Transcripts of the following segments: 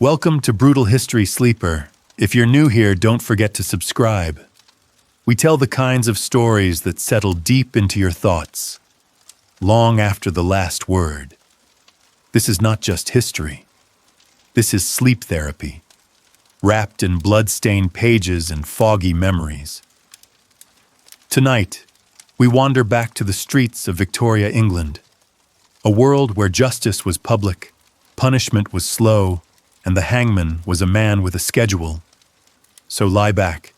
Welcome to Brutal History Sleeper. If you're new here, don't forget to subscribe. We tell the kinds of stories that settle deep into your thoughts, long after the last word. This is not just history. This is sleep therapy, wrapped in blood-stained pages and foggy memories. Tonight, we wander back to the streets of Victorian England, a world where justice was public, punishment was slow, and the hangman was a man with a schedule. So lie back,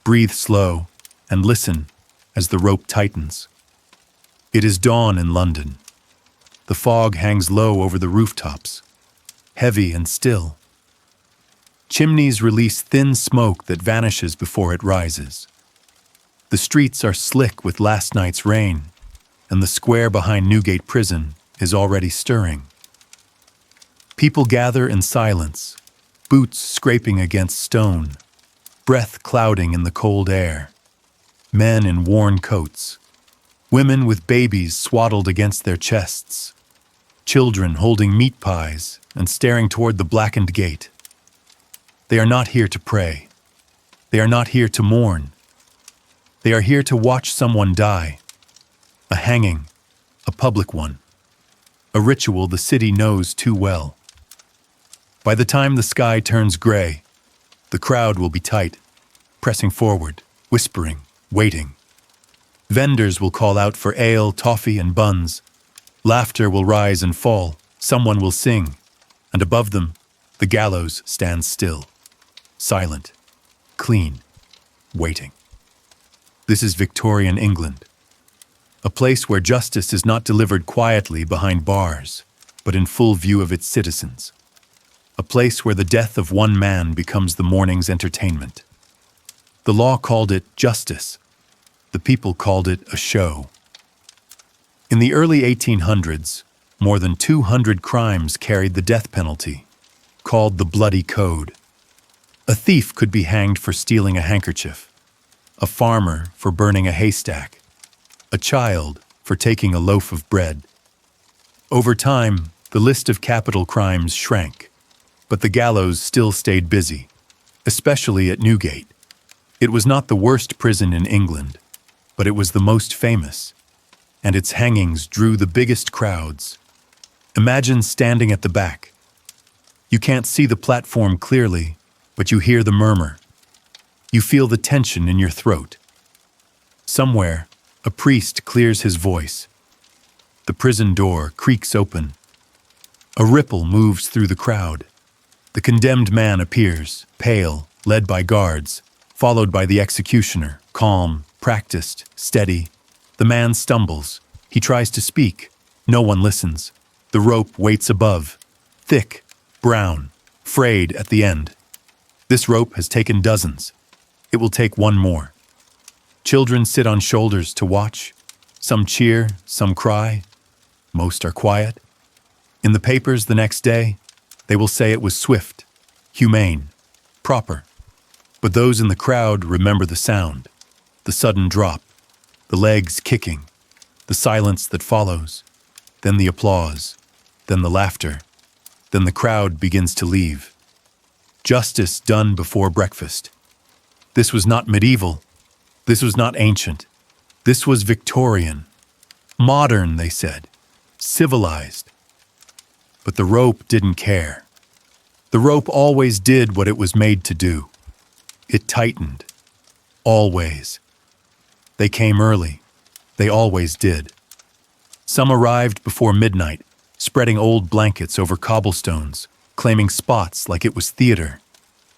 breathe slow, and listen as the rope tightens. It is dawn in London. The fog hangs low over the rooftops, heavy and still. Chimneys release thin smoke that vanishes before it rises. The streets are slick with last night's rain, and the square behind Newgate Prison is already stirring. People gather in silence, boots scraping against stone, breath clouding in the cold air. Men in worn coats, women with babies swaddled against their chests, children holding meat pies and staring toward the blackened gate. They are not here to pray. They are not here to mourn. They are here to watch someone die. A hanging, a public one. A ritual the city knows too well. By the time the sky turns gray, the crowd will be tight, pressing forward, whispering, waiting. Vendors will call out for ale, toffee, and buns. Laughter will rise and fall. Someone will sing. And above them, the gallows stands still, silent, clean, waiting. This is Victorian England, a place where justice is not delivered quietly behind bars, but in full view of its citizens. A place where the death of one man becomes the morning's entertainment. The law called it justice. The people called it a show. In the early 1800s, more than 200 crimes carried the death penalty, called the Bloody Code. A thief could be hanged for stealing a handkerchief, a farmer for burning a haystack, a child for taking a loaf of bread. Over time, the list of capital crimes shrank, but the gallows still stayed busy, especially at Newgate. It was not the worst prison in England, but it was the most famous, and its hangings drew the biggest crowds. Imagine standing at the back. You can't see the platform clearly, but you hear the murmur. You feel the tension in your throat. Somewhere, a priest clears his voice. The prison door creaks open. A ripple moves through the crowd. The condemned man appears, pale, led by guards, followed by the executioner, calm, practiced, steady. The man stumbles. He tries to speak. No one listens. The rope waits above, thick, brown, frayed at the end. This rope has taken dozens. It will take one more. Children sit on shoulders to watch. Some cheer, some cry. Most are quiet. In the papers the next day, they will say it was swift, humane, proper. But those in the crowd remember the sound, the sudden drop, the legs kicking, the silence that follows, then the applause, then the laughter, then the crowd begins to leave. Justice done before breakfast. This was not medieval. This was not ancient. This was Victorian. Modern, they said. Civilized. But the rope didn't care. The rope always did what it was made to do. It tightened. Always. They came early. They always did. Some arrived before midnight, spreading old blankets over cobblestones, claiming spots like it was theater.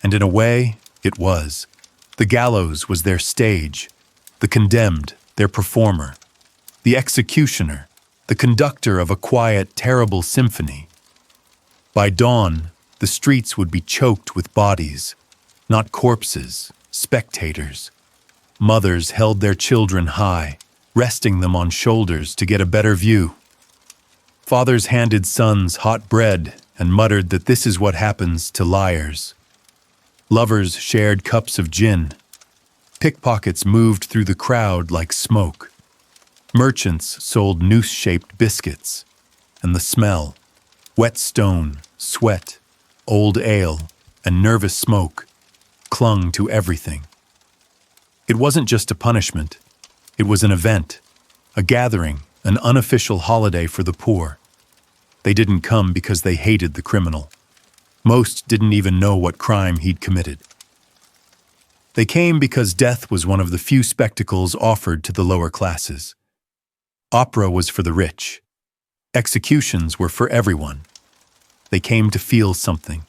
And in a way, it was. The gallows was their stage, the condemned, their performer, the executioner, the conductor of a quiet, terrible symphony. By dawn, the streets would be choked with bodies, not corpses, spectators. Mothers held their children high, resting them on shoulders to get a better view. Fathers handed sons hot bread and muttered that this is what happens to liars. Lovers shared cups of gin. Pickpockets moved through the crowd like smoke. Merchants sold noose-shaped biscuits, and the smell, wet stone, sweat, old ale, and nervous smoke clung to everything. It wasn't just a punishment. It was an event, a gathering, an unofficial holiday for the poor. They didn't come because they hated the criminal. Most didn't even know what crime he'd committed. They came because death was one of the few spectacles offered to the lower classes. Opera was for the rich. Executions were for everyone. They came to feel something.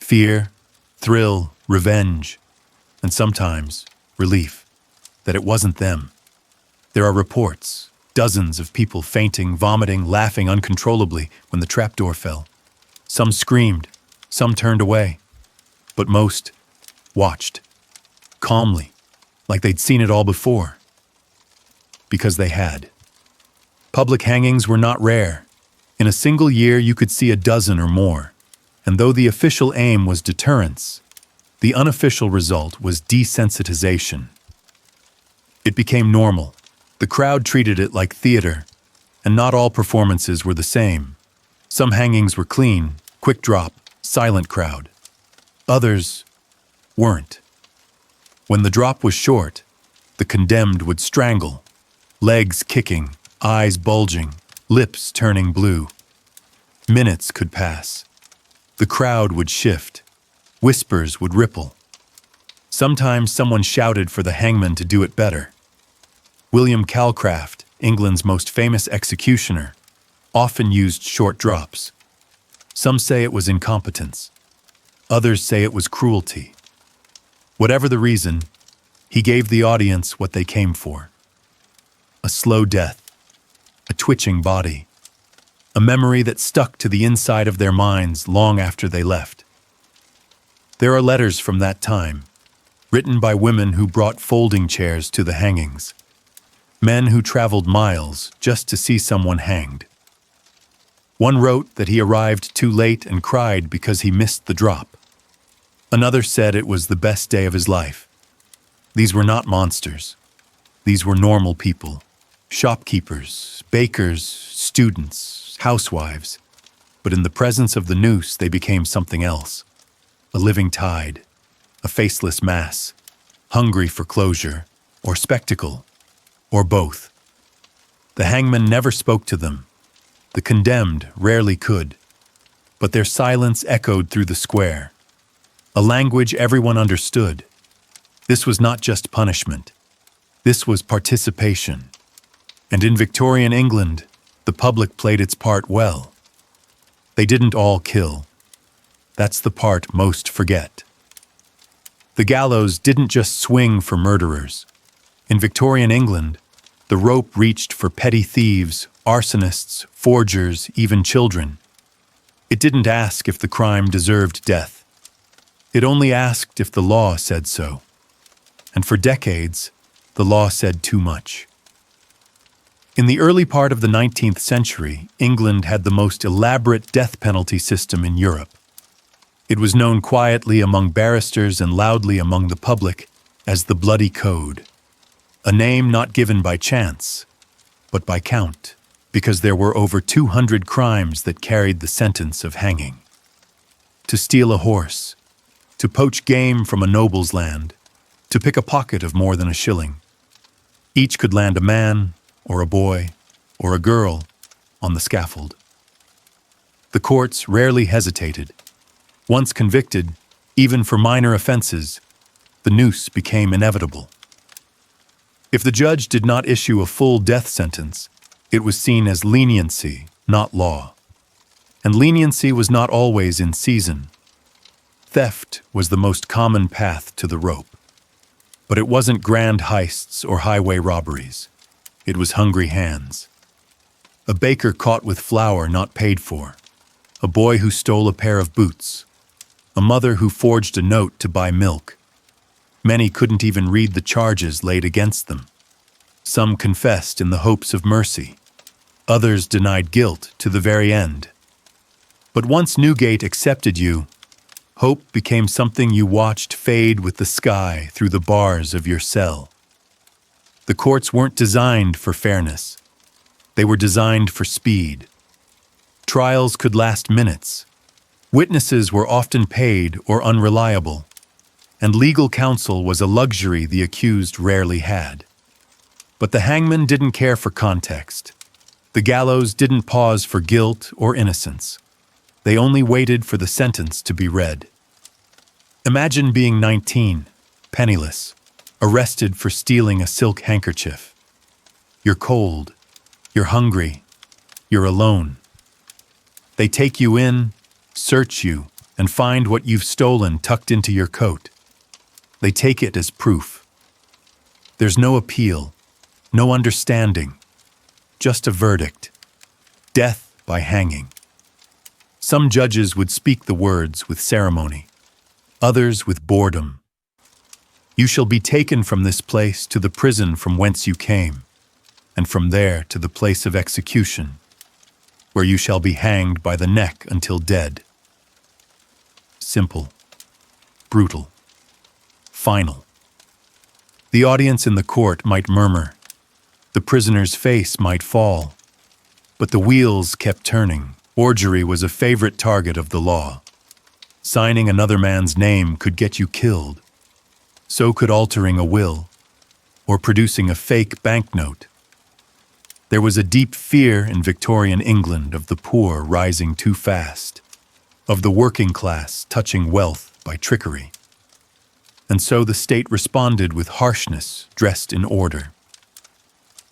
Fear, thrill, revenge, and sometimes relief that it wasn't them. There are reports, dozens of people fainting, vomiting, laughing uncontrollably when the trapdoor fell. Some screamed, some turned away, but most watched, calmly, like they'd seen it all before. Because they had. Public hangings were not rare. In a single year, you could see a dozen or more. And though the official aim was deterrence, the unofficial result was desensitization. It became normal. The crowd treated it like theater, and not all performances were the same. Some hangings were clean, quick drop, silent crowd. Others weren't. When the drop was short, the condemned would strangle, legs kicking, eyes bulging, lips turning blue. Minutes could pass. The crowd would shift. Whispers would ripple. Sometimes someone shouted for the hangman to do it better. William Calcraft, England's most famous executioner, often used short drops. Some say it was incompetence. Others say it was cruelty. Whatever the reason, he gave the audience what they came for. A slow death, a twitching body, a memory that stuck to the inside of their minds long after they left. There are letters from that time, written by women who brought folding chairs to the hangings, men who traveled miles just to see someone hanged. One wrote that he arrived too late and cried because he missed the drop. Another said it was the best day of his life. These were not monsters. These were normal people, shopkeepers, bakers, students, housewives. But in the presence of the noose, they became something else. A living tide, a faceless mass, hungry for closure, or spectacle, or both. The hangman never spoke to them. The condemned rarely could. But their silence echoed through the square. A language everyone understood. This was not just punishment. This was participation. And in Victorian England, the public played its part well. They didn't all kill. That's the part most forget. The gallows didn't just swing for murderers. In Victorian England, the rope reached for petty thieves, arsonists, forgers, even children. It didn't ask if the crime deserved death. It only asked if the law said so. And for decades, the law said too much. In the early part of the 19th century, England had the most elaborate death penalty system in Europe. It was known quietly among barristers and loudly among the public as the Bloody Code, a name not given by chance, but by count, because there were over 200 crimes that carried the sentence of hanging. To steal a horse, to poach game from a noble's land, to pick a pocket of more than a shilling. Each could land a man, or a boy, or a girl on the scaffold. The courts rarely hesitated. Once convicted, even for minor offenses, the noose became inevitable. If the judge did not issue a full death sentence, it was seen as leniency, not law. And leniency was not always in season. Theft was the most common path to the rope. But it wasn't grand heists or highway robberies. It was hungry hands. A baker caught with flour not paid for. A boy who stole a pair of boots. A mother who forged a note to buy milk. Many couldn't even read the charges laid against them. Some confessed in the hopes of mercy. Others denied guilt to the very end. But once Newgate accepted you, hope became something you watched fade with the sky through the bars of your cell. The courts weren't designed for fairness. They were designed for speed. Trials could last minutes. Witnesses were often paid or unreliable, and legal counsel was a luxury the accused rarely had. But the hangman didn't care for context. The gallows didn't pause for guilt or innocence. They only waited for the sentence to be read. Imagine being 19, penniless, arrested for stealing a silk handkerchief. You're cold, you're hungry, you're alone. They take you in, search you, and find what you've stolen tucked into your coat. They take it as proof. There's no appeal, no understanding, just a verdict: death by hanging. Some judges would speak the words with ceremony, others with boredom. You shall be taken from this place to the prison from whence you came, and from there to the place of execution, where you shall be hanged by the neck until dead. Simple, brutal, final. The audience in the court might murmur. The prisoner's face might fall. But the wheels kept turning. Forgery was a favorite target of the law. Signing another man's name could get you killed. So could altering a will, or producing a fake banknote. There was a deep fear in Victorian England of the poor rising too fast, of the working class touching wealth by trickery. And so the state responded with harshness dressed in order.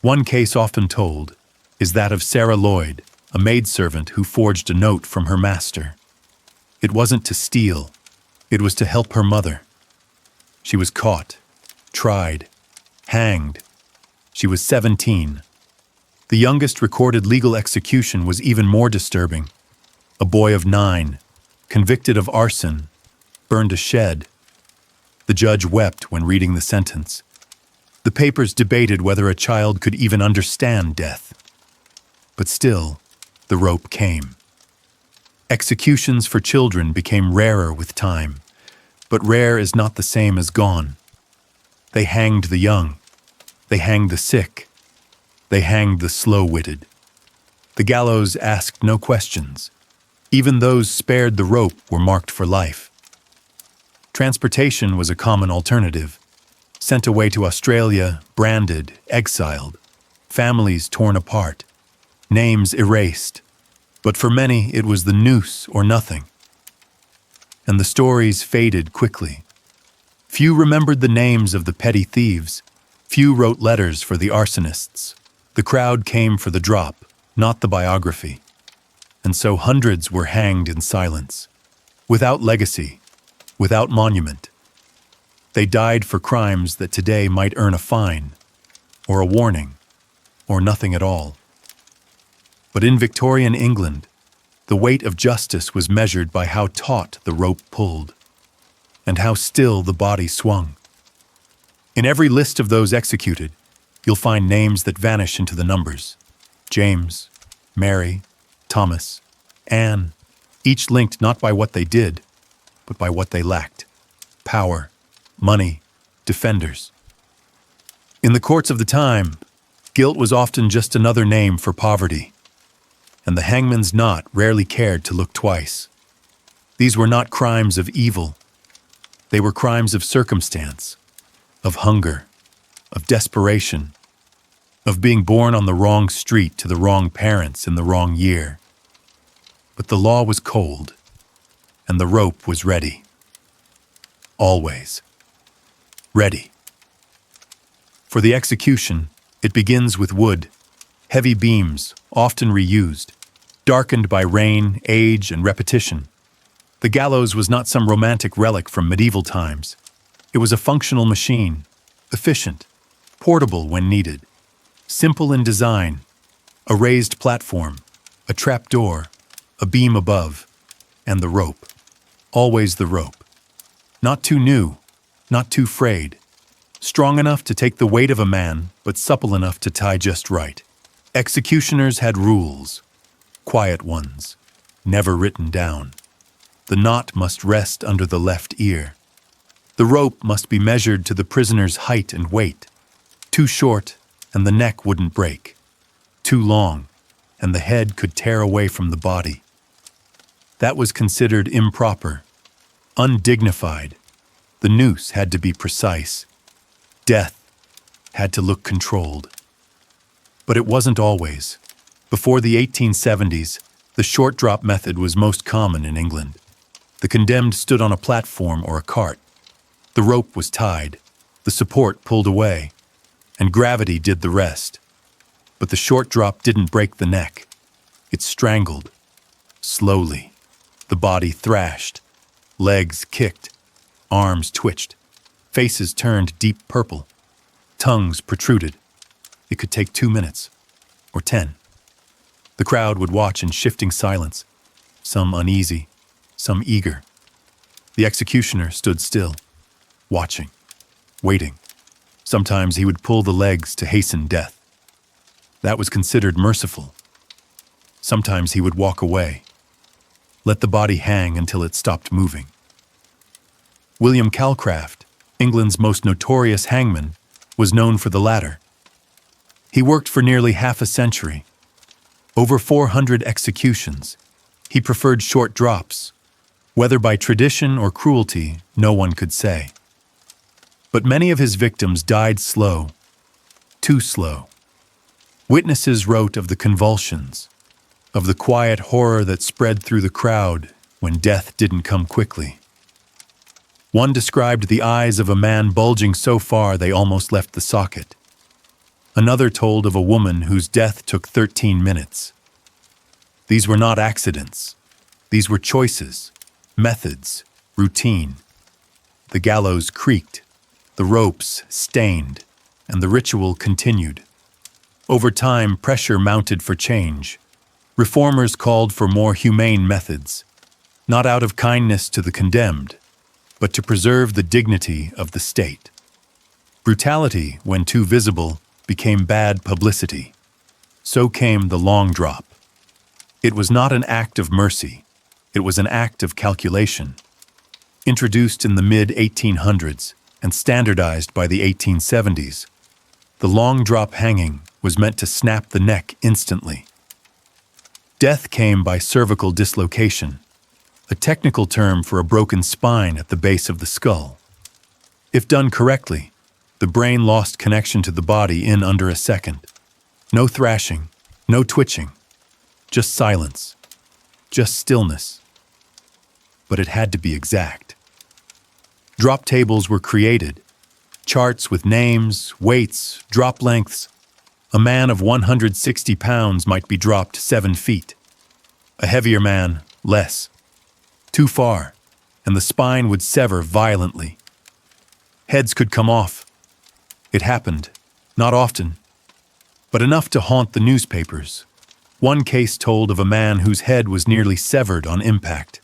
One case often told is that of Sarah Lloyd, a maidservant who forged a note from her master. It wasn't to steal, it was to help her mother. She was caught, tried, hanged. She was 17. The youngest recorded legal execution was even more disturbing. A boy of 9, convicted of arson, burned a shed. The judge wept when reading the sentence. The papers debated whether a child could even understand death. But still, the rope came. Executions for children became rarer with time, but rare is not the same as gone. They hanged the young. They hanged the sick. They hanged the slow-witted. The gallows asked no questions. Even those spared the rope were marked for life. Transportation was a common alternative. Sent away to Australia, branded, exiled, families torn apart, names erased. But for many, it was the noose or nothing. And the stories faded quickly. Few remembered the names of the petty thieves. Few wrote letters for the arsonists. The crowd came for the drop, not the biography. And so hundreds were hanged in silence, without legacy, without monument. They died for crimes that today might earn a fine, or a warning, or nothing at all. But in Victorian England, the weight of justice was measured by how taut the rope pulled, and how still the body swung. In every list of those executed, you'll find names that vanish into the numbers: James, Mary, Thomas, Anne, each linked not by what they did, but by what they lacked: power, money, defenders. In the courts of the time, guilt was often just another name for poverty, and the hangman's knot rarely cared to look twice. These were not crimes of evil. They were crimes of circumstance, of hunger, of desperation, of being born on the wrong street to the wrong parents in the wrong year. But the law was cold, and the rope was ready. Always. Ready. For the execution, it begins with wood, heavy beams, often reused, darkened by rain, age, and repetition. The gallows was not some romantic relic from medieval times. It was a functional machine, efficient, portable when needed, simple in design: a raised platform, a trap door, a beam above, and the rope. Always the rope. Not too new, not too frayed. Strong enough to take the weight of a man, but supple enough to tie just right. Executioners had rules, quiet ones, never written down. The knot must rest under the left ear. The rope must be measured to the prisoner's height and weight. Too short, and the neck wouldn't break. Too long, and the head could tear away from the body. That was considered improper, undignified. The noose had to be precise. Death had to look controlled. But it wasn't always. Before the 1870s, the short drop method was most common in England. The condemned stood on a platform or a cart. The rope was tied, the support pulled away, and gravity did the rest. But the short drop didn't break the neck. It strangled. Slowly. The body thrashed. Legs kicked. Arms twitched. Faces turned deep purple. Tongues protruded. It could take 2 minutes, or 10. The crowd would watch in shifting silence, some uneasy, some eager. The executioner stood still, watching, waiting. Sometimes he would pull the legs to hasten death. That was considered merciful. Sometimes he would walk away, let the body hang until it stopped moving. William Calcraft, England's most notorious hangman, was known for the latter. He worked for nearly half a century. Over 400 executions. He preferred short drops. Whether by tradition or cruelty, no one could say. But many of his victims died slow, too slow. Witnesses wrote of the convulsions, of the quiet horror that spread through the crowd when death didn't come quickly. One described the eyes of a man bulging so far they almost left the socket. Another told of a woman whose death took 13 minutes. These were not accidents. These were choices, methods, routine. The gallows creaked, the ropes stained, and the ritual continued. Over time, pressure mounted for change. Reformers called for more humane methods, not out of kindness to the condemned, but to preserve the dignity of the state. Brutality, when too visible, became bad publicity. So came the long drop. It was not an act of mercy. It was an act of calculation. Introduced in the mid-1800s and standardized by the 1870s, the long drop hanging was meant to snap the neck instantly. Death came by cervical dislocation, a technical term for a broken spine at the base of the skull. If done correctly, the brain lost connection to the body in under a second. No thrashing, no twitching, just silence, just stillness. But it had to be exact. Drop tables were created, charts with names, weights, drop lengths. A man of 160 pounds might be dropped 7 feet. A heavier man, less. Too far, and the spine would sever violently. Heads could come off. It happened, not often, but enough to haunt the newspapers. One case told of a man whose head was nearly severed on impact.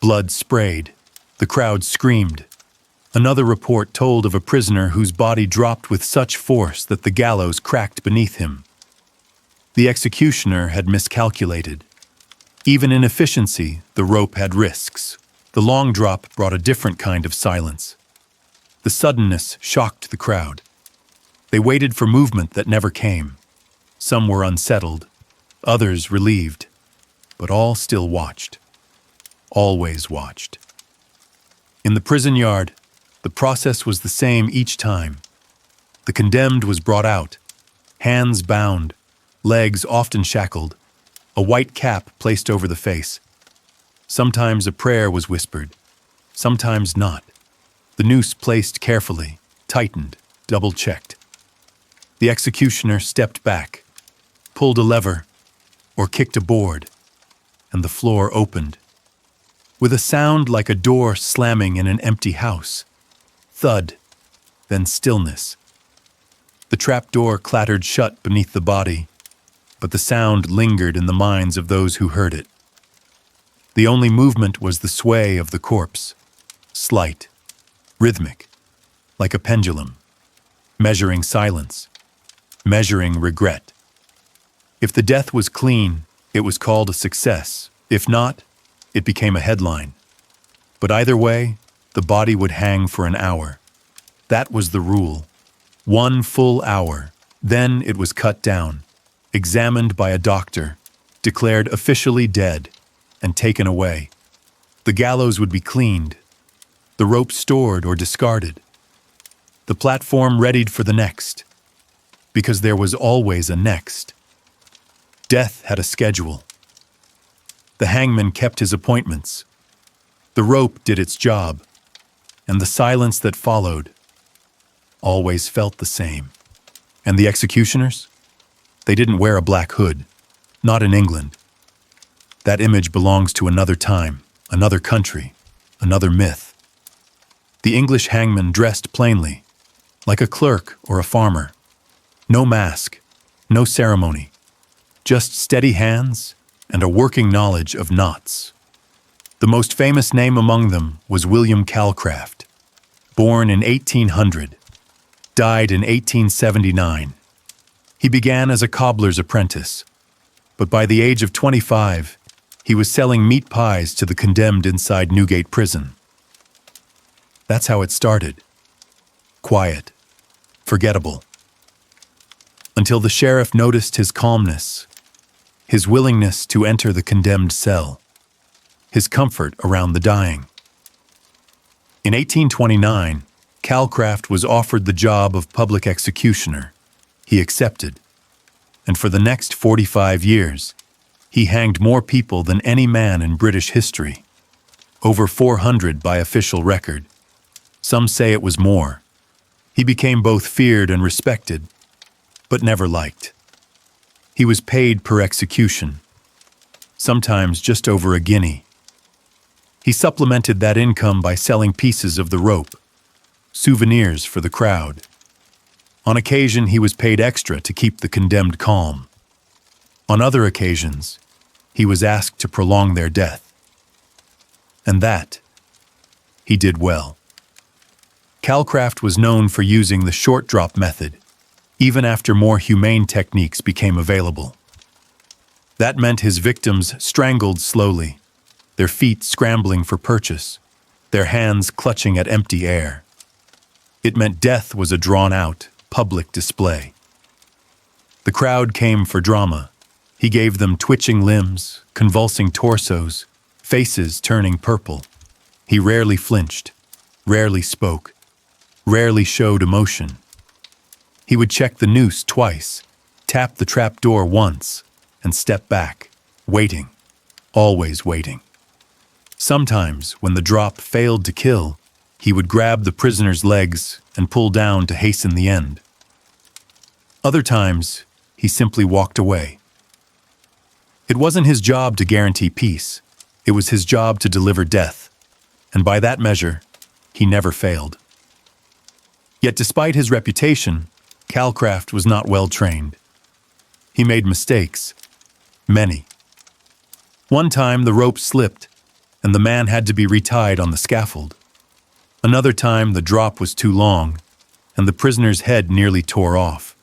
Blood sprayed. The crowd screamed. Another report told of a prisoner whose body dropped with such force that the gallows cracked beneath him. The executioner had miscalculated. Even in efficiency, the rope had risks. The long drop brought a different kind of silence. The suddenness shocked the crowd. They waited for movement that never came. Some were unsettled, others relieved, but all still watched. Always watched. In the prison yard, the process was the same each time. The condemned was brought out, hands bound, legs often shackled, a white cap placed over the face. Sometimes a prayer was whispered, sometimes not. The noose placed carefully, tightened, double-checked. The executioner stepped back, pulled a lever, or kicked a board, and the floor opened. With a sound like a door slamming in an empty house. Thud, then stillness. The trapdoor clattered shut beneath the body, but the sound lingered in the minds of those who heard it. The only movement was the sway of the corpse, slight, rhythmic, like a pendulum, measuring silence, measuring regret. If the death was clean, it was called a success. If not, it became a headline. But either way, the body would hang for an hour. That was the rule. 1 full hour. Then it was cut down, examined by a doctor, declared officially dead. and taken away. The gallows would be cleaned, the rope stored or discarded, the platform readied for the next, because there was always a next. Death had a schedule. The hangman kept his appointments. The rope did its job, and the silence that followed always felt the same. And the executioners? They didn't wear a black hood, not in England. That image belongs to another time, another country, another myth. The English hangman dressed plainly, like a clerk or a farmer. No mask, no ceremony, just steady hands and a working knowledge of knots. The most famous name among them was William Calcraft, born in 1800, died in 1879. He began as a cobbler's apprentice, but by the age of 25, he was selling meat pies to the condemned inside Newgate Prison. That's how it started. Quiet, forgettable. Until the sheriff noticed his calmness, his willingness to enter the condemned cell, his comfort around the dying. In 1829, Calcraft was offered the job of public executioner. He accepted, and for the next 45 years, he hanged more people than any man in British history. Over 400 by official record. Some say it was more. He became both feared and respected, but never liked. He was paid per execution, sometimes just over a guinea. He supplemented that income by selling pieces of the rope, souvenirs for the crowd. On occasion, he was paid extra to keep the condemned calm. On other occasions, he was asked to prolong their death. And that, he did well. Calcraft was known for using the short drop method, even after more humane techniques became available. That meant his victims strangled slowly, their feet scrambling for purchase, their hands clutching at empty air. It meant death was a drawn-out, public display. The crowd came for drama. He gave them twitching limbs, convulsing torsos, faces turning purple. He rarely flinched, rarely spoke, rarely showed emotion. He would check the noose twice, tap the trap door once, and step back, waiting, always waiting. Sometimes, when the drop failed to kill, he would grab the prisoner's legs and pull down to hasten the end. Other times, he simply walked away. It wasn't his job to guarantee peace. It was his job to deliver death, and by that measure, he never failed. Yet despite his reputation, Calcraft was not well trained. He made mistakes, many. One time the rope slipped, and the man had to be retied on the scaffold. Another time the drop was too long, and the prisoner's head nearly tore off.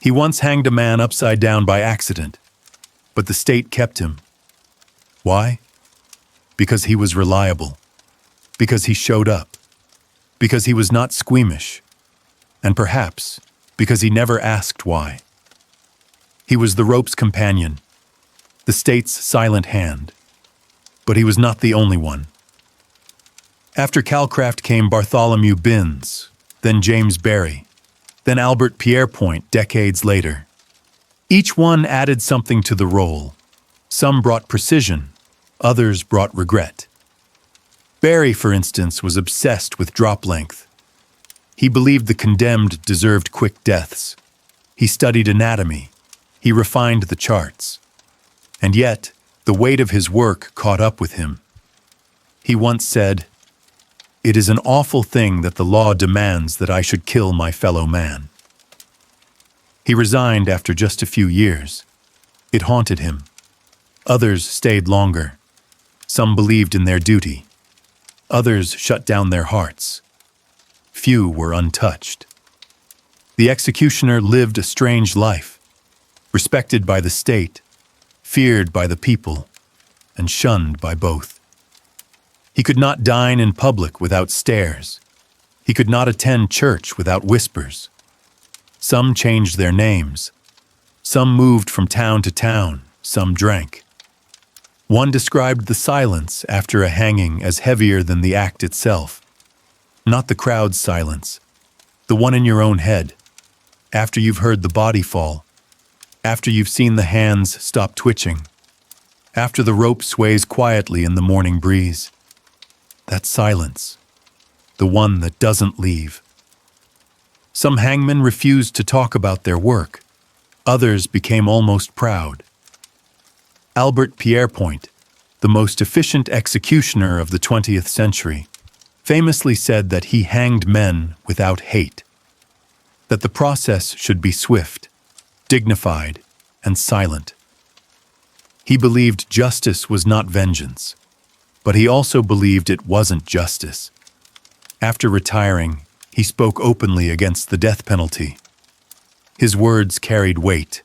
He once hanged a man upside down by accident, but the state kept him. Why? Because he was reliable, because he showed up, because he was not squeamish, and perhaps because he never asked why. He was the rope's companion, the state's silent hand, but he was not the only one. After Calcraft came Bartholomew Binns, then James Barry, then Albert Pierrepoint decades later. Each one added something to the role. Some brought precision, others brought regret. Barry, for instance, was obsessed with drop length. He believed the condemned deserved quick deaths. He studied anatomy. He refined the charts. And yet, the weight of his work caught up with him. He once said, "It is an awful thing that the law demands that I should kill my fellow man." He resigned after just a few years. It haunted him. Others stayed longer. Some believed in their duty. Others shut down their hearts. Few were untouched. The executioner lived a strange life, respected by the state, feared by the people, and shunned by both. He could not dine in public without stares. He could not attend church without whispers. Some changed their names. Some moved from town to town. Some drank. One described the silence after a hanging as heavier than the act itself. Not the crowd's silence, the one in your own head, after you've heard the body fall, after you've seen the hands stop twitching, after the rope sways quietly in the morning breeze. That silence, the one that doesn't leave. Some hangmen refused to talk about their work. Others became almost proud. Albert Pierrepoint, the most efficient executioner of the 20th century, famously said that he hanged men without hate, that the process should be swift, dignified, and silent. He believed justice was not vengeance, but he also believed it wasn't justice. After retiring, he spoke openly against the death penalty. His words carried weight.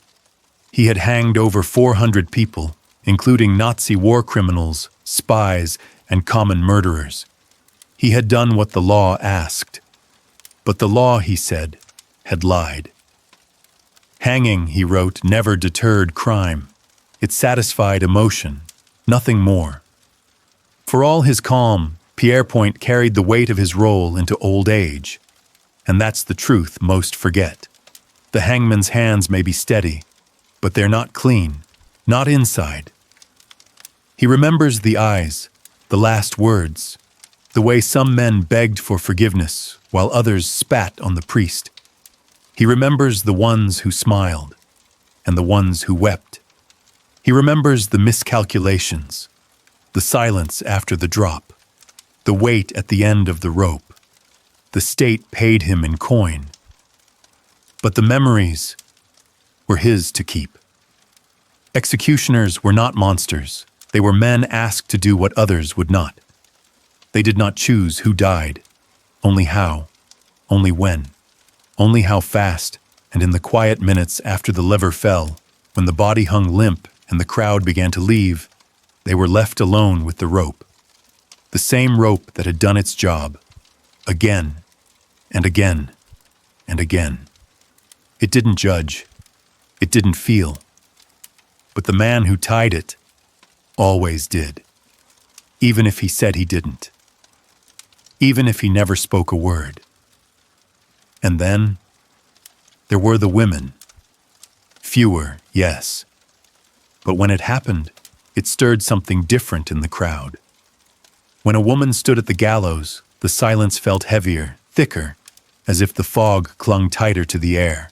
He had hanged over 400 people, including Nazi war criminals, spies, and common murderers. He had done what the law asked. But the law, he said, had lied. Hanging, he wrote, never deterred crime. It satisfied emotion, nothing more. For all his calm, Pierrepoint carried the weight of his role into old age. And that's the truth most forget. The hangman's hands may be steady, but they're not clean, not inside. He remembers the eyes, the last words, the way some men begged for forgiveness while others spat on the priest. He remembers the ones who smiled and the ones who wept. He remembers the miscalculations, the silence after the drop, the weight at the end of the rope. The state paid him in coin. But the memories were his to keep. Executioners were not monsters. They were men asked to do what others would not. They did not choose who died, only how, only when, only how fast, and in the quiet minutes after the lever fell, when the body hung limp and the crowd began to leave, they were left alone with the rope. The same rope that had done its job, again and again and again. It didn't judge. It didn't feel. But the man who tied it always did, even if he said he didn't, even if he never spoke a word. And then there were the women. Fewer, yes. But when it happened, it stirred something different in the crowd. When a woman stood at the gallows, the silence felt heavier, thicker, as if the fog clung tighter to the air.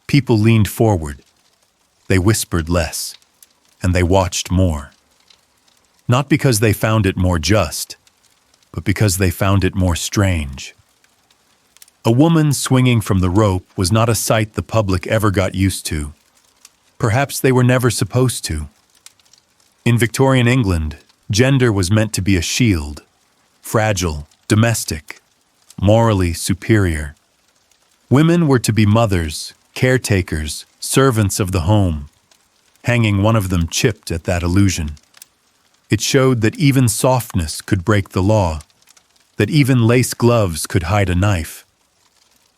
People leaned forward. They whispered less, and they watched more. Not because they found it more just, but because they found it more strange. A woman swinging from the rope was not a sight the public ever got used to. Perhaps they were never supposed to. In Victorian England, gender was meant to be a shield, fragile, domestic, morally superior. Women were to be mothers, caretakers, servants of the home. Hanging, one of them chipped at that illusion. It showed that even softness could break the law, that even lace gloves could hide a knife.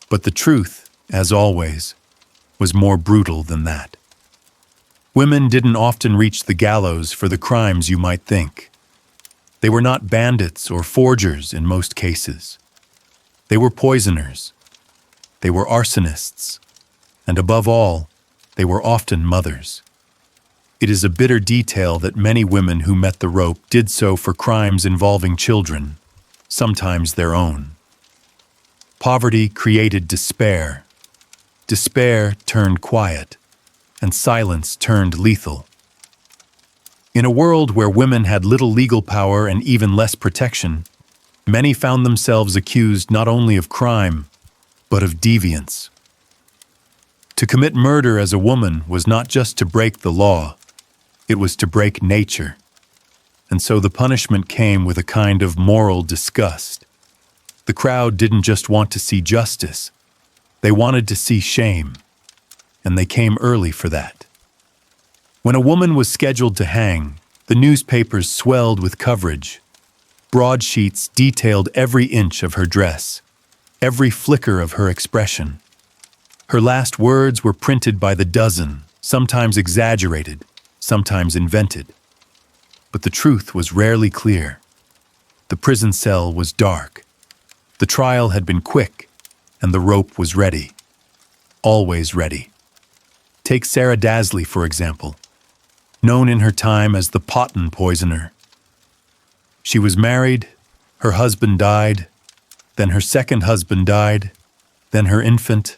But the truth, as always, was more brutal than that. Women didn't often reach the gallows for the crimes you might think. They were not bandits or forgers in most cases. They were poisoners. They were arsonists. And above all, they were often mothers. It is a bitter detail that many women who met the rope did so for crimes involving children, sometimes their own. Poverty created despair. Despair turned quiet, and silence turned lethal. In a world where women had little legal power and even less protection, many found themselves accused not only of crime, but of deviance. To commit murder as a woman was not just to break the law, it was to break nature. And so the punishment came with a kind of moral disgust. The crowd didn't just want to see justice, they wanted to see shame, and they came early for that. When a woman was scheduled to hang, the newspapers swelled with coverage. Broadsheets detailed every inch of her dress, every flicker of her expression. Her last words were printed by the dozen, sometimes exaggerated, sometimes invented. But the truth was rarely clear. The prison cell was dark. The trial had been quick, and the rope was ready. Always ready. Take Sarah Dasley, for example, known in her time as the Potton poisoner. She was married, her husband died, then her second husband died, then her infant.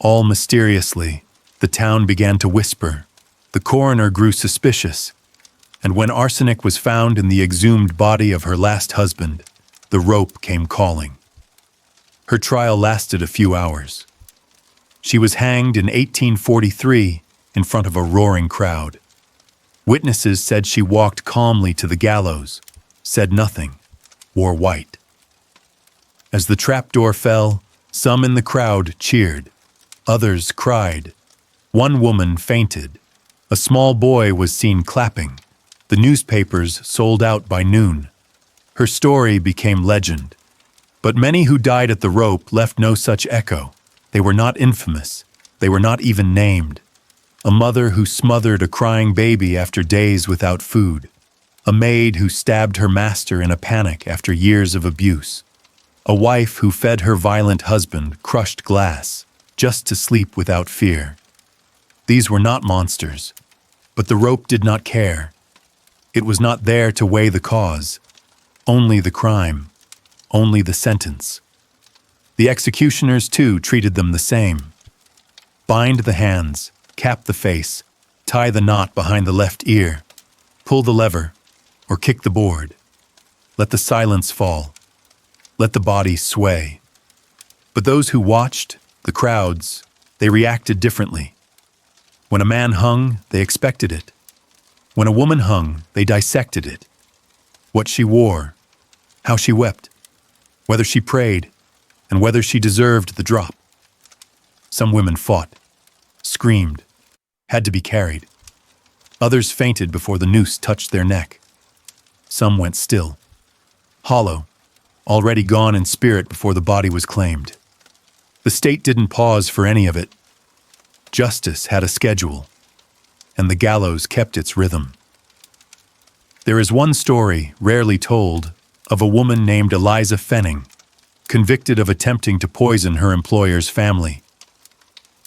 All mysteriously, the town began to whisper. The coroner grew suspicious, and when arsenic was found in the exhumed body of her last husband, the rope came calling. Her trial lasted a few hours. She was hanged in 1843 in front of a roaring crowd. Witnesses said she walked calmly to the gallows, said nothing, wore white. As the trapdoor fell, some in the crowd cheered. Others cried. One woman fainted. A small boy was seen clapping. The newspapers sold out by noon. Her story became legend. But many who died at the rope left no such echo. They were not infamous. They were not even named. A mother who smothered a crying baby after days without food. A maid who stabbed her master in a panic after years of abuse. A wife who fed her violent husband crushed glass just to sleep without fear. These were not monsters, but the rope did not care. It was not there to weigh the cause, only the crime, only the sentence. The executioners, too, treated them the same. Bind the hands, cap the face, tie the knot behind the left ear, pull the lever, or kick the board. Let the silence fall. Let the body sway. But those who watched, the crowds, they reacted differently. When a man hung, they expected it. When a woman hung, they dissected it. What she wore, how she wept, whether she prayed, and whether she deserved the drop. Some women fought, screamed, had to be carried. Others fainted before the noose touched their neck. Some went still, hollow, already gone in spirit before the body was claimed. The state didn't pause for any of it. Justice had a schedule, and the gallows kept its rhythm. There is one story, rarely told, of a woman named Eliza Fenning, convicted of attempting to poison her employer's family.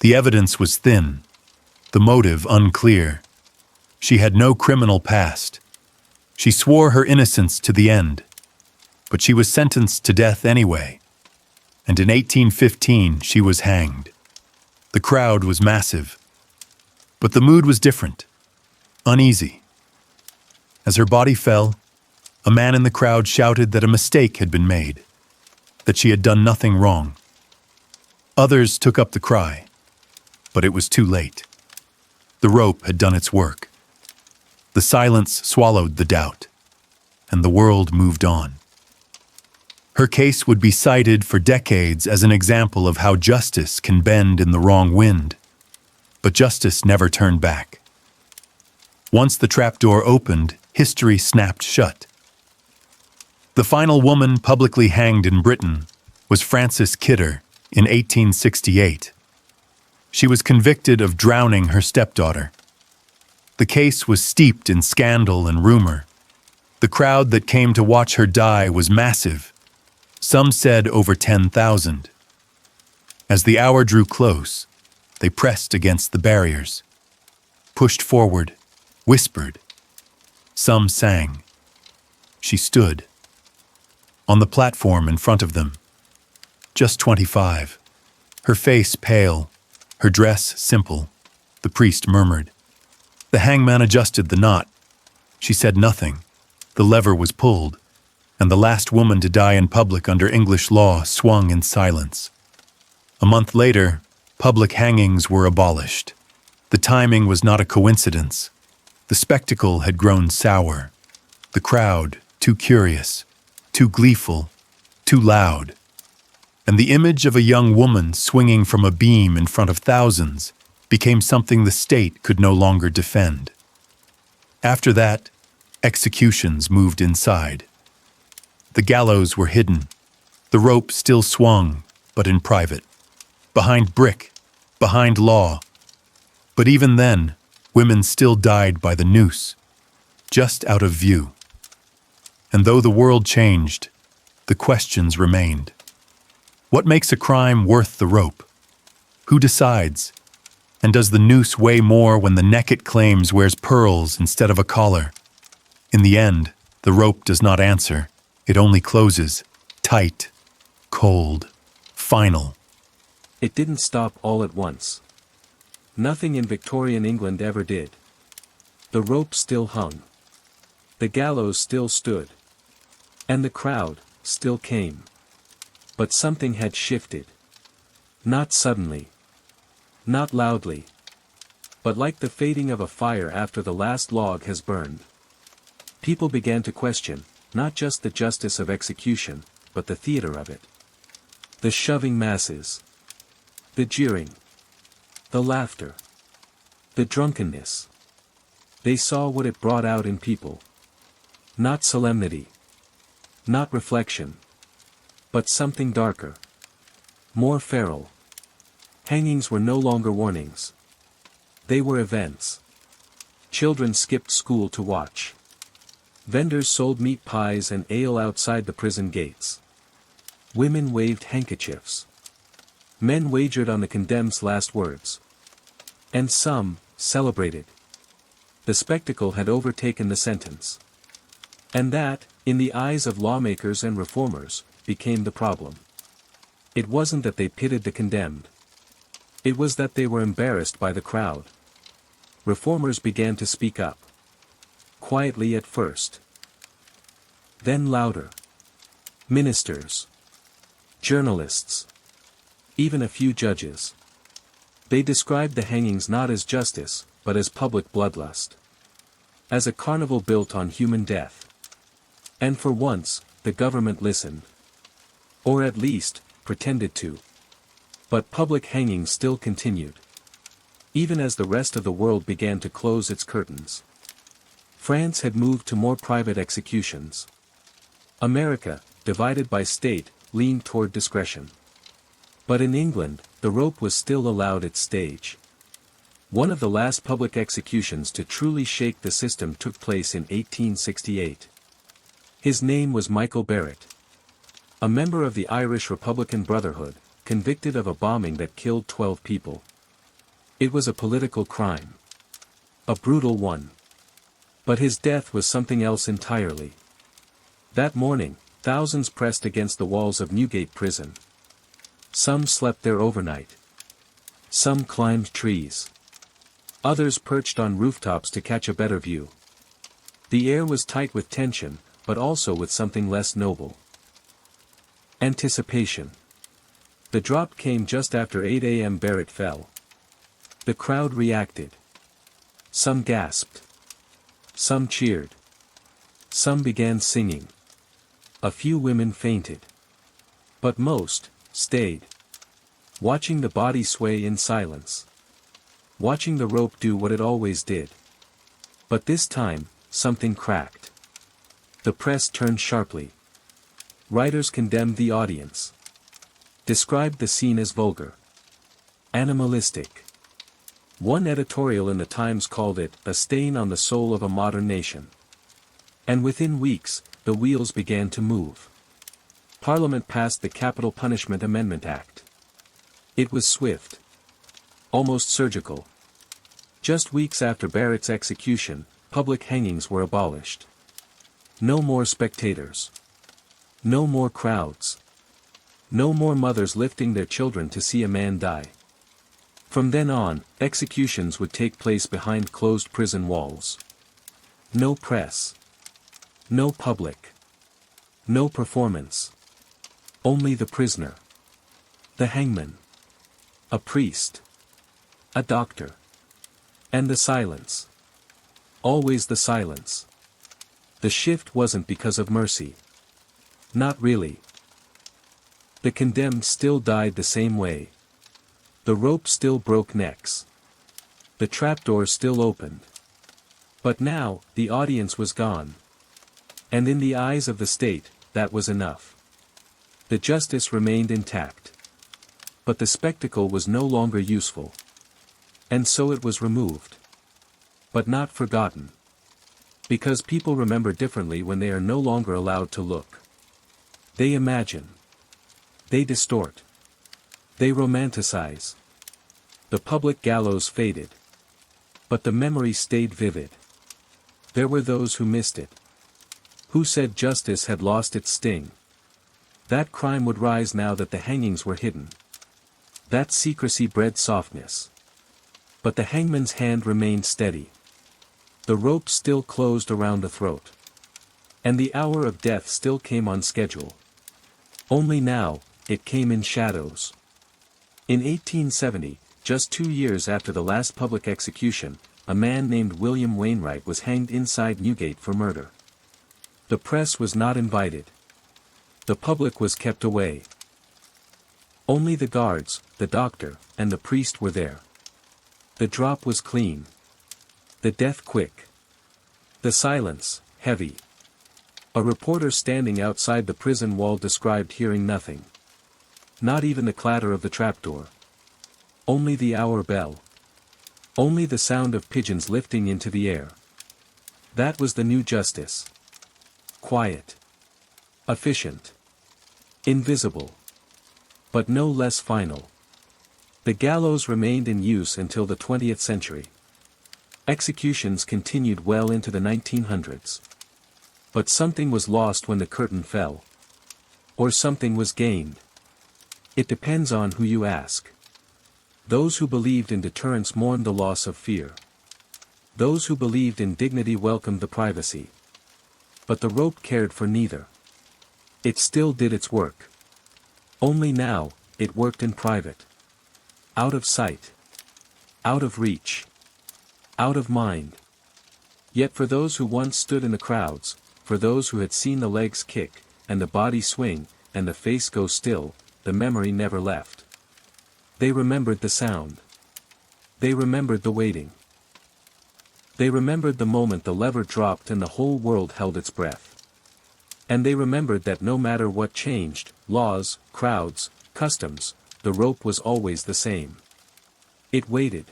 The evidence was thin, the motive unclear. She had no criminal past. She swore her innocence to the end, but she was sentenced to death anyway, and in 1815 she was hanged. The crowd was massive, but the mood was different, uneasy. As her body fell, a man in the crowd shouted that a mistake had been made, that she had done nothing wrong. Others took up the cry, but it was too late. The rope had done its work. The silence swallowed the doubt, and the world moved on. Her case would be cited for decades as an example of how justice can bend in the wrong wind, but justice never turned back. Once the trapdoor opened, history snapped shut. The final woman publicly hanged in Britain was Frances Kidder in 1868. She was convicted of drowning her stepdaughter. The case was steeped in scandal and rumor. The crowd that came to watch her die was massive. Some said over 10,000. As the hour drew close, they pressed against the barriers, pushed forward, whispered. Some sang. She stood. On the platform in front of them, just 25, her face pale, her dress simple, the priest murmured. The hangman adjusted the knot. She said nothing. The lever was pulled, and the last woman to die in public under English law swung in silence. A month later, public hangings were abolished. The timing was not a coincidence. The spectacle had grown sour. The crowd, too curious, too gleeful, too loud. And the image of a young woman swinging from a beam in front of thousands became something the state could no longer defend. After that, executions moved inside. The gallows were hidden. The rope still swung, but in private. Behind brick, behind law. But even then, women still died by the noose. just out of view. And though the world changed, the questions remained. What makes a crime worth the rope? Who decides? And does the noose weigh more when the neck it claims wears pearls instead of a collar? In the end, the rope does not answer. It only closes, tight, cold, final. It didn't stop all at once. Nothing in Victorian England ever did. The rope still hung. The gallows still stood. And the crowd still came. But something had shifted. Not suddenly. Not loudly. But like the fading of a fire after the last log has burned. People began to question, not just the justice of execution, but the theater of it. The shoving masses. The jeering. The laughter. The drunkenness. They saw what it brought out in people. Not solemnity. Not reflection. But something darker. More feral. Hangings were no longer warnings. They were events. Children skipped school to watch. Vendors sold meat pies and ale outside the prison gates. Women waved handkerchiefs. Men wagered on the condemned's last words. And some celebrated. The spectacle had overtaken the sentence. And that, in the eyes of lawmakers and reformers, became the problem. It wasn't that they pitied the condemned. It was that they were embarrassed by the crowd. Reformers began to speak up. Quietly at first. Then louder. Ministers. Journalists. Even a few judges. They described the hangings not as justice, but as public bloodlust. As a carnival built on human death. And for once, the government listened. Or at least, pretended to. But public hangings still continued. Even as the rest of the world began to close its curtains. France had moved to more private executions. America, divided by state, leaned toward discretion. But in England, the rope was still allowed its stage. One of the last public executions to truly shake the system took place in 1868. His name was Michael Barrett. A member of the Irish Republican Brotherhood, convicted of a bombing that killed 12 people. It was a political crime. A brutal one. But his death was something else entirely. That morning, thousands pressed against the walls of Newgate Prison. Some slept there overnight. Some climbed trees. Others perched on rooftops to catch a better view. The air was tight with tension, but also with something less noble. Anticipation. The drop came just after 8 a.m. Barrett fell. The crowd reacted. Some gasped. Some cheered. Some began singing. A few women fainted. But most stayed. Watching the body sway in silence. Watching the rope do what it always did. But this time, something cracked. The press turned sharply. Writers condemned the audience. Described the scene as vulgar. Animalistic. One editorial in the Times called it a stain on the soul of a modern nation. And within weeks, the wheels began to move. Parliament passed the Capital Punishment Amendment Act. It was swift. Almost surgical. Just weeks after Barrett's execution, public hangings were abolished. No more spectators. No more crowds. No more mothers lifting their children to see a man die. From then on, executions would take place behind closed prison walls. No press. No public. No performance. Only the prisoner. The hangman. A priest. A doctor. And the silence. Always the silence. The shift wasn't because of mercy. Not really. The condemned still died the same way. The rope still broke necks. The trapdoor still opened. But now, the audience was gone. And in the eyes of the state, that was enough. The justice remained intact. But the spectacle was no longer useful. And so it was removed. But not forgotten. Because people remember differently when they are no longer allowed to look. They imagine. They distort. They romanticize. The public gallows faded. But the memory stayed vivid. There were those who missed it. Who said justice had lost its sting. That crime would rise now that the hangings were hidden. That secrecy bred softness. But the hangman's hand remained steady. The rope still closed around the throat. And the hour of death still came on schedule. Only now, it came in shadows. In 1870, just 2 years after the last public execution, a man named William Wainwright was hanged inside Newgate for murder. The press was not invited. The public was kept away. Only the guards, the doctor, and the priest were there. The drop was clean. The death quick. The silence, heavy. A reporter standing outside the prison wall described hearing nothing. Not even the clatter of the trapdoor. Only the hour bell. Only the sound of pigeons lifting into the air. That was the new justice. Quiet. Efficient. Invisible. But no less final. The gallows remained in use until the 20th century. Executions continued well into the 1900s. But something was lost when the curtain fell. Or something was gained. It depends on who you ask. Those who believed in deterrence mourned the loss of fear. Those who believed in dignity welcomed the privacy. But the rope cared for neither. It still did its work. Only now, it worked in private. Out of sight. Out of reach. Out of mind. Yet for those who once stood in the crowds, for those who had seen the legs kick, and the body swing, and the face go still, the memory never left. They remembered the sound. They remembered the waiting. They remembered the moment the lever dropped and the whole world held its breath. And they remembered that no matter what changed, laws, crowds, customs, the rope was always the same. It waited.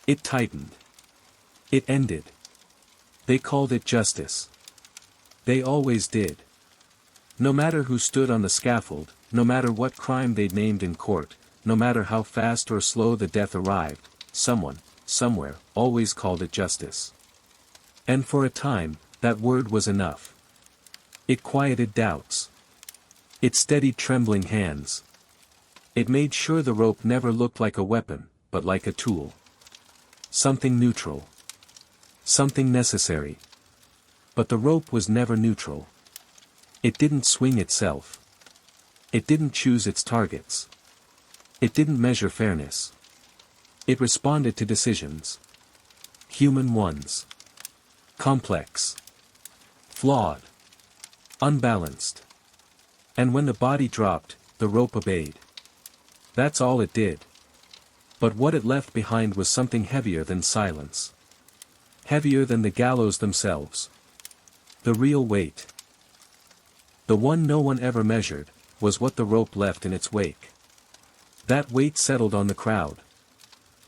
It tightened. It ended. They called it justice. They always did. No matter who stood on the scaffold, no matter what crime they'd named in court, no matter how fast or slow the death arrived, someone, somewhere, always called it justice. And for a time, that word was enough. It quieted doubts. It steadied trembling hands. It made sure the rope never looked like a weapon, but like a tool. Something neutral. Something necessary. But the rope was never neutral. It didn't swing itself. It didn't choose its targets. It didn't measure fairness. It responded to decisions. Human ones. Complex. Flawed. Unbalanced. And when the body dropped, the rope obeyed. That's all it did. But what it left behind was something heavier than silence. Heavier than the gallows themselves. The real weight. The one no one ever measured, was what the rope left in its wake. That weight settled on the crowd.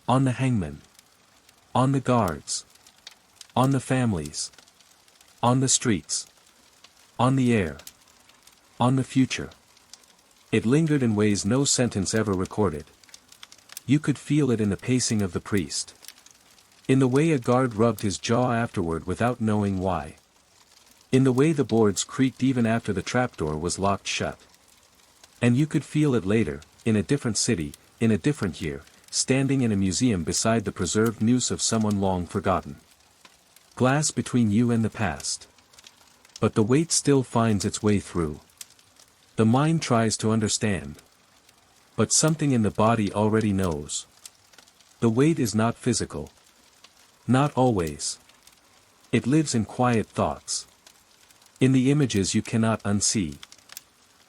On the hangman. On the guards. On the families. On the streets. On the air. On the future. It lingered in ways no sentence ever recorded. You could feel it in the pacing of the priest. In the way a guard rubbed his jaw afterward without knowing why. In the way the boards creaked even after the trapdoor was locked shut. And you could feel it later, in a different city, in a different year, standing in a museum beside the preserved noose of someone long forgotten. Glass between you and the past. But the weight still finds its way through. The mind tries to understand. But something in the body already knows. The weight is not physical. Not always. It lives in quiet thoughts. In the images you cannot unsee.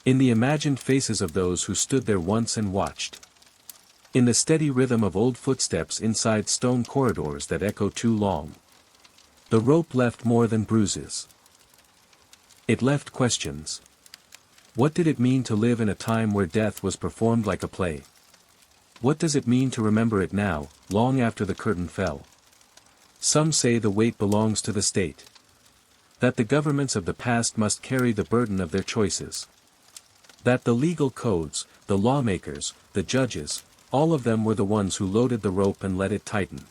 In the imagined faces of those who stood there once and watched. In the steady rhythm of old footsteps inside stone corridors that echo too long. The rope left more than bruises. It left questions. What did it mean to live in a time where death was performed like a play? What does it mean to remember it now, long after the curtain fell? Some say the weight belongs to the state. That the governments of the past must carry the burden of their choices. That the legal codes, the lawmakers, the judges, all of them were the ones who loaded the rope and let it tighten.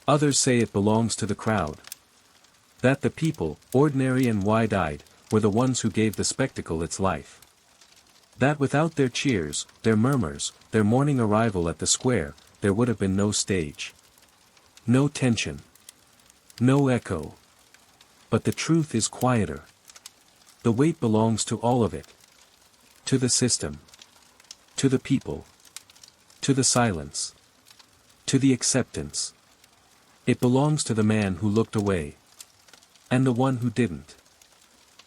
Others say it belongs to the crowd. That the people, ordinary and wide-eyed, were the ones who gave the spectacle its life. That without their cheers, their murmurs, their morning arrival at the square, there would have been no stage. No tension. No echo. But the truth is quieter. The weight belongs to all of it. To the system. To the people. To the silence. To the acceptance. It belongs to the man who looked away. And the one who didn't.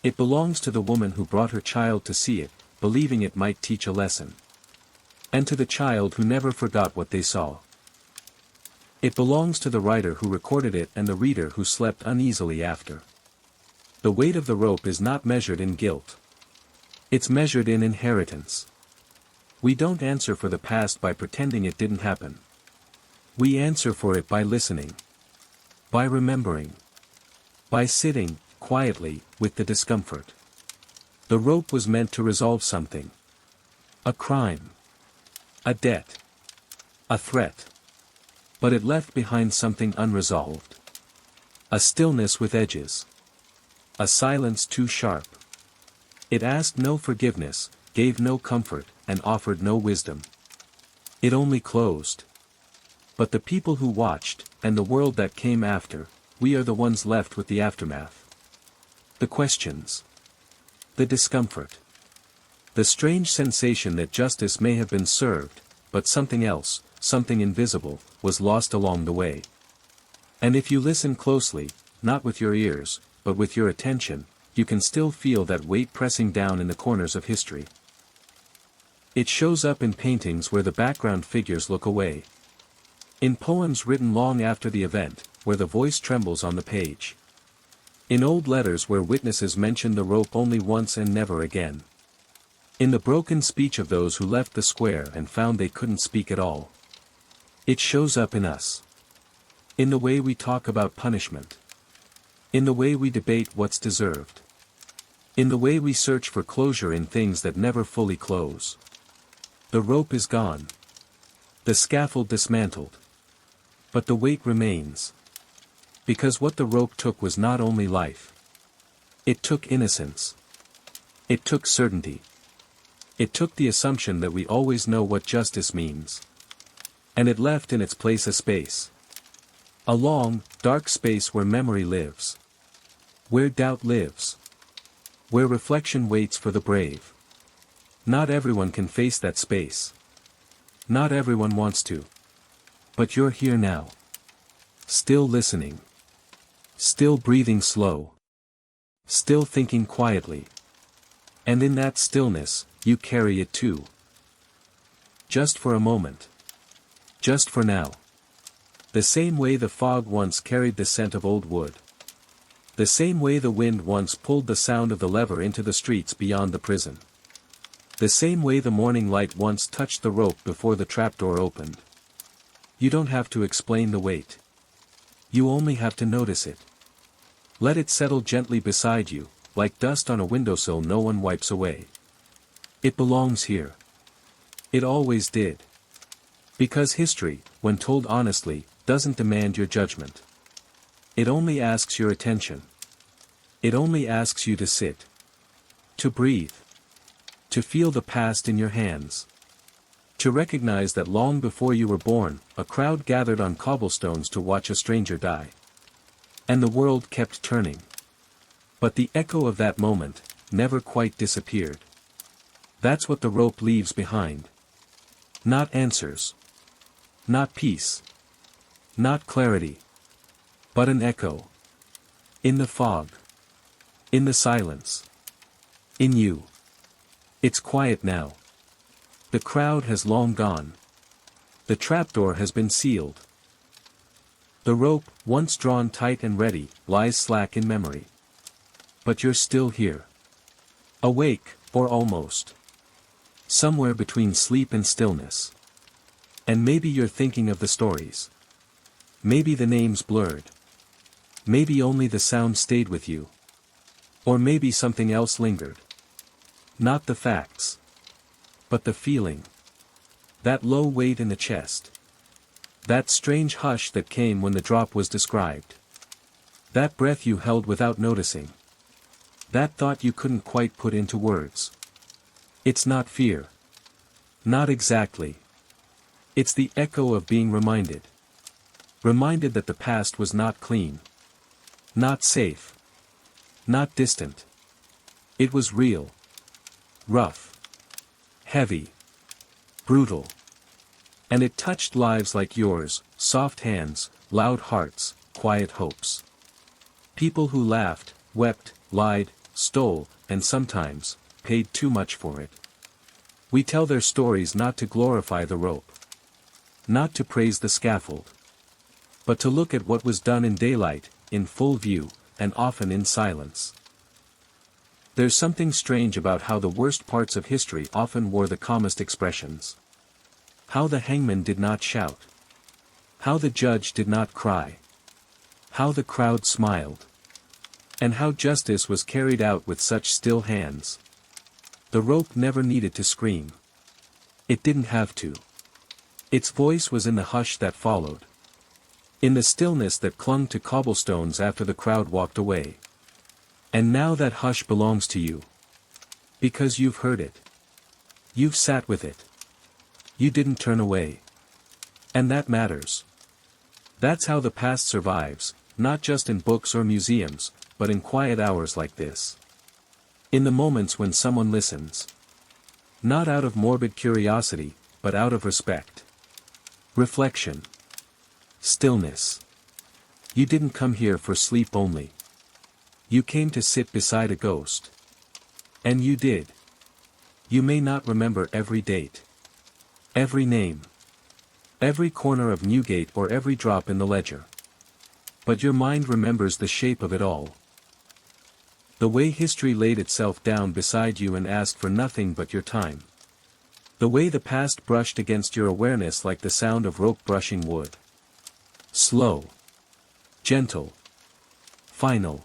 It belongs to the woman who brought her child to see it, believing it might teach a lesson. And to the child who never forgot what they saw. It belongs to the writer who recorded it and the reader who slept uneasily after. The weight of the rope is not measured in guilt. It's measured in inheritance. We don't answer for the past by pretending it didn't happen. We answer for it by listening. By remembering. By sitting, quietly, with the discomfort. The rope was meant to resolve something. A crime. A debt. A threat. But it left behind something unresolved. A stillness with edges. A silence too sharp. It asked no forgiveness, gave no comfort, and offered no wisdom. It only closed. But the people who watched, and the world that came after, we are the ones left with the aftermath. The questions. The discomfort. The strange sensation that justice may have been served, but something else, something invisible, was lost along the way. And if you listen closely, not with your ears, but with your attention, you can still feel that weight pressing down in the corners of history. It shows up in paintings where the background figures look away. In poems written long after the event, where the voice trembles on the page. In old letters where witnesses mention the rope only once and never again. In the broken speech of those who left the square and found they couldn't speak at all. It shows up in us. In the way we talk about punishment. In the way we debate what's deserved. In the way we search for closure in things that never fully close. The rope is gone. The scaffold dismantled. But the weight remains. Because what the rope took was not only life. It took innocence. It took certainty. It took the assumption that we always know what justice means. And it left in its place a space. A long, dark space where memory lives. Where doubt lives. Where reflection waits for the brave. Not everyone can face that space. Not everyone wants to. But you're here now. Still listening. Still breathing slow. Still thinking quietly. And in that stillness, you carry it too. Just for a moment. Just for now. The same way the fog once carried the scent of old wood. The same way the wind once pulled the sound of the lever into the streets beyond the prison. The same way the morning light once touched the rope before the trapdoor opened. You don't have to explain the weight. You only have to notice it. Let it settle gently beside you, like dust on a windowsill no one wipes away. It belongs here. It always did. Because history, when told honestly, doesn't demand your judgment. It only asks your attention. It only asks you to sit. To breathe. To feel the past in your hands. To recognize that long before you were born, a crowd gathered on cobblestones to watch a stranger die. And the world kept turning. But the echo of that moment never quite disappeared. That's what the rope leaves behind. Not answers. Not peace. Not clarity. But an echo. In the fog. In the silence. In you. It's quiet now. The crowd has long gone. The trapdoor has been sealed. The rope, once drawn tight and ready, lies slack in memory. But you're still here. Awake, or almost. Somewhere between sleep and stillness. And maybe you're thinking of the stories. Maybe the names blurred. Maybe only the sound stayed with you. Or maybe something else lingered. Not the facts. But the feeling. That low weight in the chest. That strange hush that came when the drop was described. That breath you held without noticing. That thought you couldn't quite put into words. It's not fear. Not exactly. It's the echo of being reminded. Reminded that the past was not clean. Not safe. Not distant. It was real. Rough. Heavy. Brutal. And it touched lives like yours, soft hands, loud hearts, quiet hopes. People who laughed, wept, lied, stole, and sometimes, paid too much for it. We tell their stories not to glorify the rope. Not to praise the scaffold. But to look at what was done in daylight, in full view, and often in silence. There's something strange about how the worst parts of history often wore the calmest expressions. How the hangman did not shout. How the judge did not cry. How the crowd smiled. And how justice was carried out with such still hands. The rope never needed to scream. It didn't have to. Its voice was in the hush that followed. In the stillness that clung to cobblestones after the crowd walked away. And now that hush belongs to you. Because you've heard it. You've sat with it. You didn't turn away. And that matters. That's how the past survives, not just in books or museums, but in quiet hours like this. In the moments when someone listens. Not out of morbid curiosity, but out of respect. Reflection. Stillness. You didn't come here for sleep only. You came to sit beside a ghost. And you did. You may not remember every date. Every name. Every corner of Newgate or every drop in the ledger. But your mind remembers the shape of it all. The way history laid itself down beside you and asked for nothing but your time. The way the past brushed against your awareness like the sound of rope brushing wood. Slow. Gentle. Final.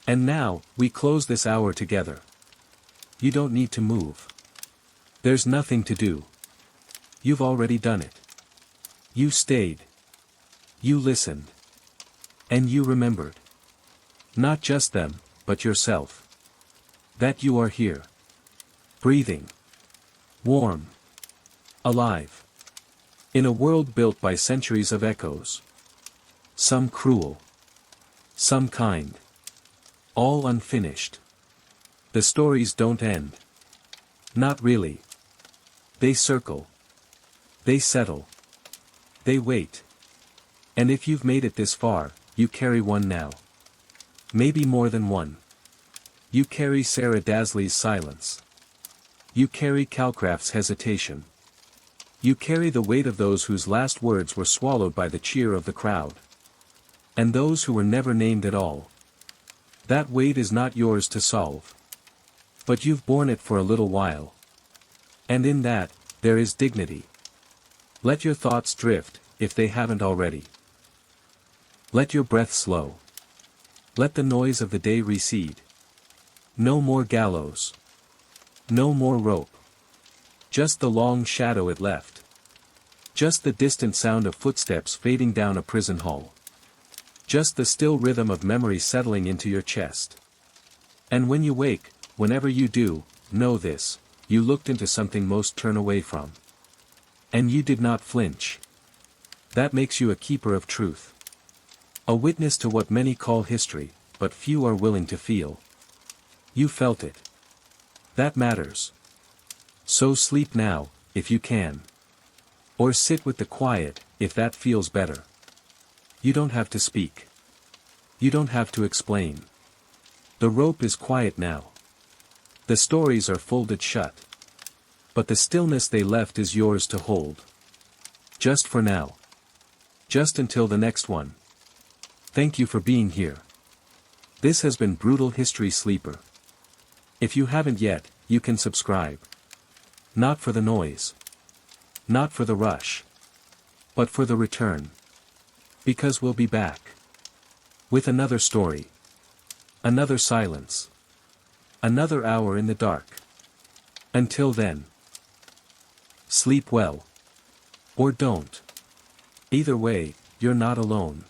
And now, we close this hour together. You don't need to move. There's nothing to do. You've already done it. You stayed. You listened. And you remembered. Not just them, but yourself. That you are here. Breathing. Warm. Alive. In a world built by centuries of echoes. Some cruel. Some kind. All unfinished. The stories don't end. Not really. They circle. They settle. They wait. And if you've made it this far, you carry one now. Maybe more than one. You carry Sarah Dasley's silence. You carry Calcraft's hesitation. You carry the weight of those whose last words were swallowed by the cheer of the crowd. And those who were never named at all. That weight is not yours to solve. But you've borne it for a little while. And in that, there is dignity. Let your thoughts drift, if they haven't already. Let your breath slow. Let the noise of the day recede. No more gallows. No more rope. Just the long shadow it left. Just the distant sound of footsteps fading down a prison hall. Just the still rhythm of memory settling into your chest. And when you wake, whenever you do, know this, you looked into something most turn away from. And you did not flinch. That makes you a keeper of truth. A witness to what many call history, but few are willing to feel. You felt it. That matters. So sleep now, if you can. Or sit with the quiet, if that feels better. You don't have to speak. You don't have to explain. The rope is quiet now. The stories are folded shut. But the stillness they left is yours to hold. Just for now. Just until the next one. Thank you for being here. This has been Brutal History Sleeper. If you haven't yet, you can subscribe. Not for the noise. Not for the rush. But for the return. Because we'll be back. With another story. Another silence. Another hour in the dark. Until then. Sleep well. Or don't. Either way, you're not alone.